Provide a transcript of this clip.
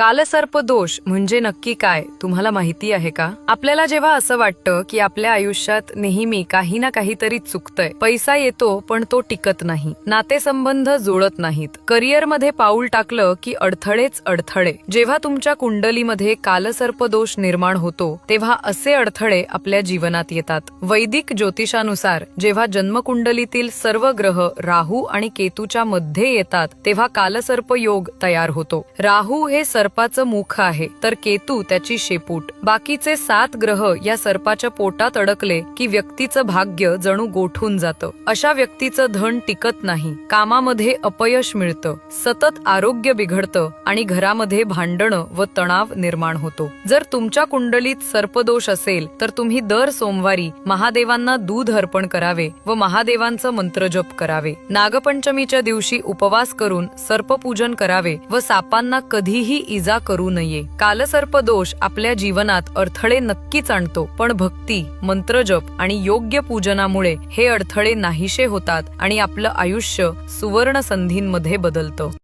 कालसर्प दोष म्हणजे नक्की काय तुम्हाला माहिती आहे का? आपल्याला जेव्हा असं वाटतं की आपल्या आयुष्यात नेहमी काही ना काहीतरी चुकतंय, पैसा येतो पण तो टिकत नाही, नातेसंबंध जुळत नाहीत, करिअरमध्ये पाऊल टाकलं की अडथळेच अडथळे, जेव्हा तुमच्या कुंडलीमध्ये कालसर्प दोष निर्माण होतो तेव्हा असे अडथळे आपल्या जीवनात येतात. वैदिक ज्योतिषानुसार जेव्हा जन्मकुंडलीतील सर्व ग्रह राहू आणि केतूच्या मध्ये येतात तेव्हा कालसर्प योग तयार होतो. राहू हे सर्पाचं मुख आहे तर केतू त्याची शेपूट. बाकीचे 7 ग्रह या सर्पाच्या पोटात अडकले की व्यक्तीचं भाग्य जणू गोठून जातं. अशा व्यक्तीचं धन टिकत नाही, कामामध्ये अपयश मिळतं, सतत आरोग्य बिघडतं आणि घरामध्ये भांडणं व तणाव निर्माण होतो. जर तुमच्या कुंडलीत सर्पदोष असेल तर तुम्ही दर सोमवारी महादेवांना दूध अर्पण करावे व महादेवांचं मंत्रजप करावे. नागपंचमीच्या दिवशी उपवास करून सर्पपूजन करावे व सापांना कधीही इजा करू नये. कालसर्प दोष आपल्या जीवनात अडथळे नक्कीच आणतो, पण भक्ती, मंत्रजप आणि योग्य पूजनामुळे हे अडथळे नाहीसे होतात आणि आपलं आयुष्य सुवर्ण संधींमध्ये बदलतं.